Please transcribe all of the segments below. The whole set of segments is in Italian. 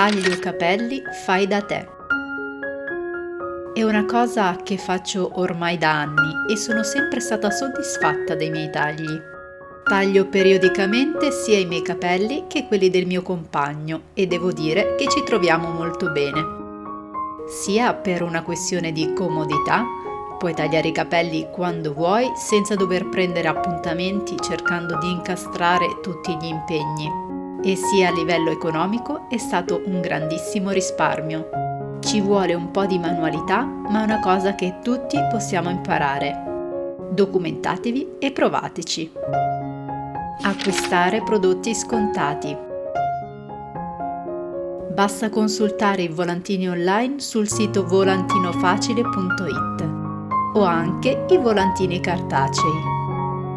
Taglio capelli fai da te. È una cosa che faccio ormai da anni e sono sempre stata soddisfatta dei miei tagli. Taglio periodicamente sia i miei capelli che quelli del mio compagno e devo dire che ci troviamo molto bene. Sia per una questione di comodità, puoi tagliare i capelli quando vuoi senza dover prendere appuntamenti cercando di incastrare tutti gli impegni. E sia a livello economico è stato un grandissimo risparmio. Ci vuole un po' di manualità, ma è una cosa che tutti possiamo imparare. Documentatevi e provateci. Acquistare prodotti scontati. Basta consultare i volantini online sul sito volantinofacile.it o anche i volantini cartacei.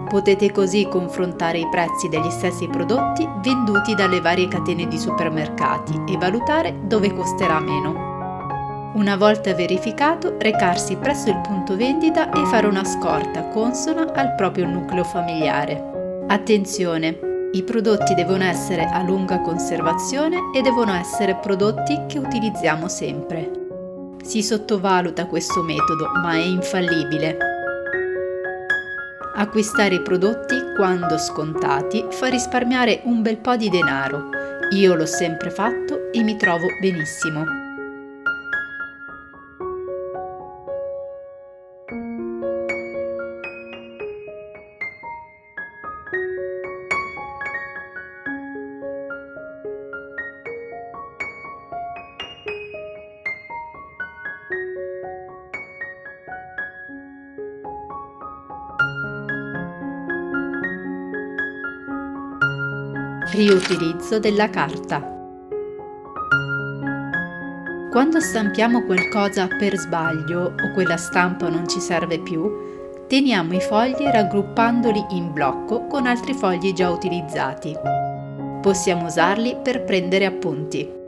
Potete così confrontare i prezzi degli stessi prodotti venduti dalle varie catene di supermercati e valutare dove costerà meno. Una volta verificato, recarsi presso il punto vendita e fare una scorta consona al proprio nucleo familiare. Attenzione! I prodotti devono essere a lunga conservazione e devono essere prodotti che utilizziamo sempre. Si sottovaluta questo metodo, ma è infallibile. Acquistare i prodotti quando scontati fa risparmiare un bel po' di denaro. Io l'ho sempre fatto e mi trovo benissimo. Riutilizzo della carta. Quando stampiamo qualcosa per sbaglio o quella stampa non ci serve più, teniamo i fogli raggruppandoli in blocco con altri fogli già utilizzati. Possiamo usarli per prendere appunti.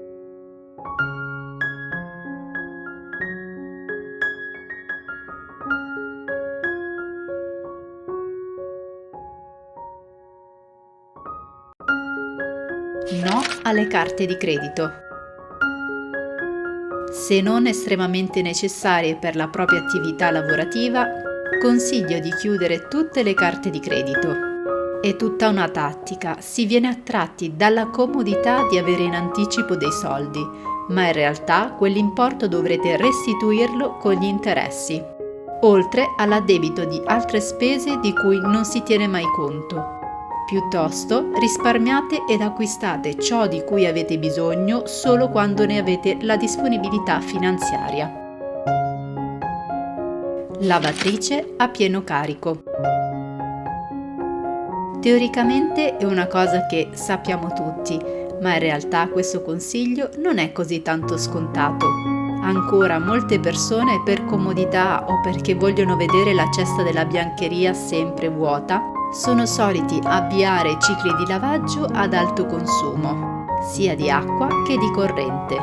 No alle carte di credito. Se non estremamente necessarie per la propria attività lavorativa, consiglio di chiudere tutte le carte di credito. È tutta una tattica, si viene attratti dalla comodità di avere in anticipo dei soldi, ma in realtà quell'importo dovrete restituirlo con gli interessi, oltre all'addebito di altre spese di cui non si tiene mai conto. Piuttosto risparmiate ed acquistate ciò di cui avete bisogno solo quando ne avete la disponibilità finanziaria. Lavatrice a pieno carico. Teoricamente è una cosa che sappiamo tutti, ma in realtà questo consiglio non è così tanto scontato. Ancora molte persone per comodità o perché vogliono vedere la cesta della biancheria sempre vuota, sono soliti avviare cicli di lavaggio ad alto consumo, sia di acqua che di corrente.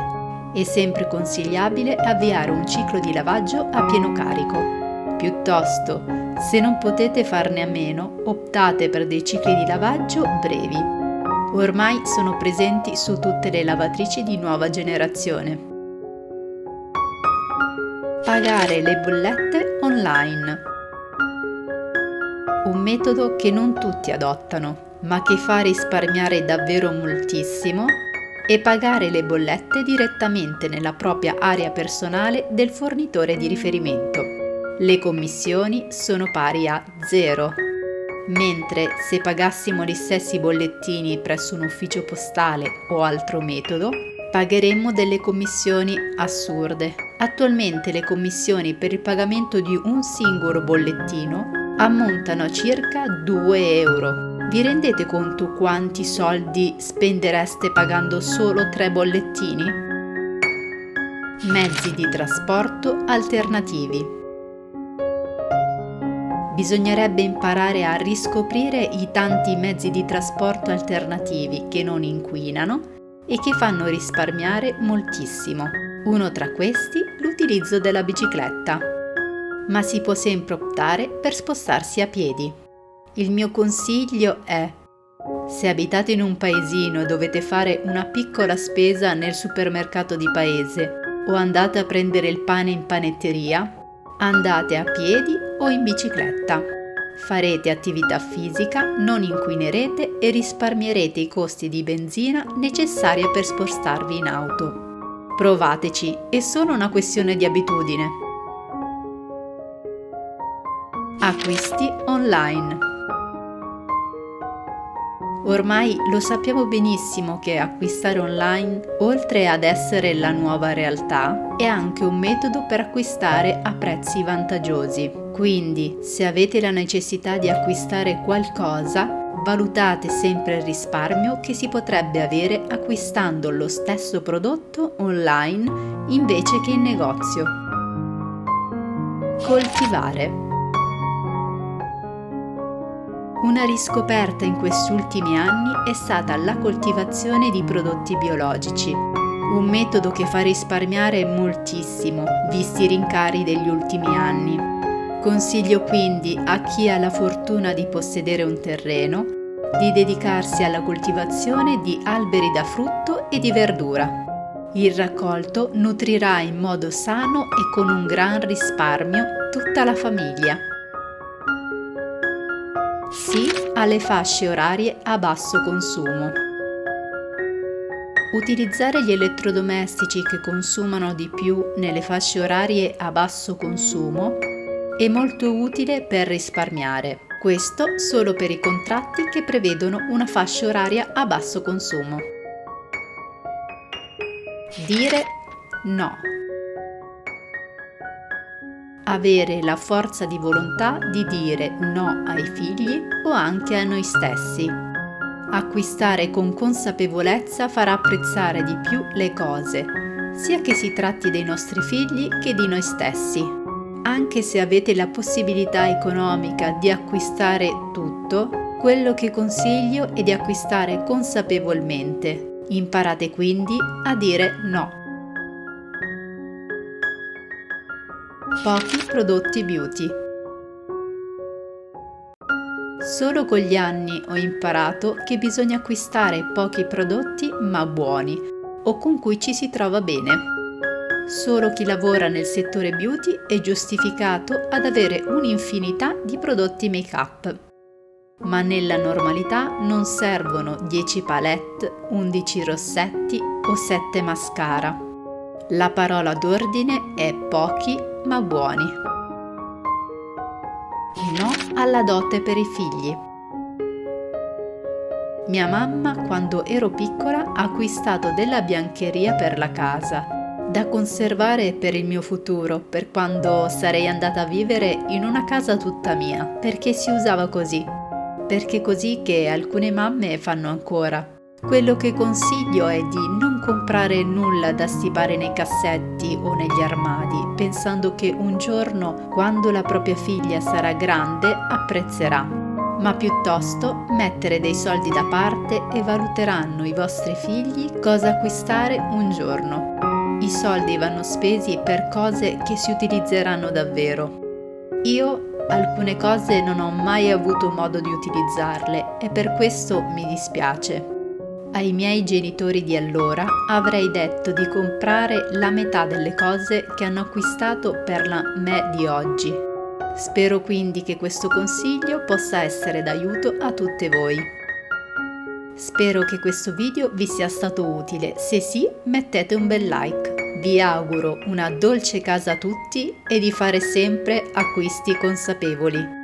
È sempre consigliabile avviare un ciclo di lavaggio a pieno carico. Piuttosto, se non potete farne a meno, optate per dei cicli di lavaggio brevi. Ormai sono presenti su tutte le lavatrici di nuova generazione. Pagare le bollette online. Un metodo che non tutti adottano, ma che fa risparmiare davvero moltissimo, è pagare le bollette direttamente nella propria area personale del fornitore di riferimento. Le commissioni sono pari a 0, mentre se pagassimo gli stessi bollettini presso un ufficio postale o altro metodo, pagheremmo delle commissioni assurde. Attualmente le commissioni per il pagamento di un singolo bollettino ammontano a circa 2 euro. Vi rendete conto quanti soldi spendereste pagando solo 3 bollettini? Mezzi di trasporto alternativi. Bisognerebbe imparare a riscoprire i tanti mezzi di trasporto alternativi che non inquinano e che fanno risparmiare moltissimo. Uno tra questi, l'utilizzo della bicicletta. Ma si può sempre optare per spostarsi a piedi. Il mio consiglio è: Se abitate in un paesino e dovete fare una piccola spesa nel supermercato di paese o andate a prendere il pane in panetteria, andate a piedi o in bicicletta. Farete attività fisica, non inquinerete e risparmierete i costi di benzina necessari per spostarvi in auto. Provateci, è solo una questione di abitudine. Acquisti online. Ormai lo sappiamo benissimo che acquistare online, oltre ad essere la nuova realtà, è anche un metodo per acquistare a prezzi vantaggiosi. Quindi, se avete la necessità di acquistare qualcosa, valutate sempre il risparmio che si potrebbe avere acquistando lo stesso prodotto online invece che in negozio. Coltivare. Una riscoperta in questi ultimi anni è stata la coltivazione di prodotti biologici, un metodo che fa risparmiare moltissimo, visti i rincari degli ultimi anni. Consiglio quindi a chi ha la fortuna di possedere un terreno di dedicarsi alla coltivazione di alberi da frutto e di verdura. Il raccolto nutrirà in modo sano e con un gran risparmio tutta la famiglia. Sì alle fasce orarie a basso consumo. Utilizzare gli elettrodomestici che consumano di più nelle fasce orarie a basso consumo è molto utile per risparmiare. Questo solo per i contratti che prevedono una fascia oraria a basso consumo. Dire no. Avere la forza di volontà di dire no ai figli o anche a noi stessi. Acquistare con consapevolezza farà apprezzare di più le cose, sia che si tratti dei nostri figli che di noi stessi. Anche se avete la possibilità economica di acquistare tutto, quello che consiglio è di acquistare consapevolmente. Imparate quindi a dire no. Pochi prodotti beauty. Solo con gli anni ho imparato che bisogna acquistare pochi prodotti ma buoni o con cui ci si trova bene. Solo chi lavora nel settore beauty è giustificato ad avere un'infinità di prodotti make-up. Ma nella normalità non servono 10 palette, 11 rossetti o 7 mascara. La parola d'ordine è pochi ma buoni. No alla dote per i figli. Mia mamma, quando ero piccola, ha acquistato della biancheria per la casa, da conservare per il mio futuro, per quando sarei andata a vivere in una casa tutta mia, perché si usava così, perché così che alcune mamme fanno ancora. Quello che consiglio è di non comprare nulla da stipare nei cassetti o negli armadi, pensando che un giorno, quando la propria figlia sarà grande, apprezzerà, ma piuttosto mettere dei soldi da parte e valuteranno i vostri figli cosa acquistare un giorno. I soldi vanno spesi per cose che si utilizzeranno davvero. Io alcune cose non ho mai avuto modo di utilizzarle e per questo mi dispiace. Ai miei genitori di allora avrei detto di comprare la metà delle cose che hanno acquistato per la me di oggi. Spero quindi che questo consiglio possa essere d'aiuto a tutte voi. Spero che questo video vi sia stato utile. Se sì, mettete un bel like. Vi auguro una dolce casa a tutti e di fare sempre acquisti consapevoli.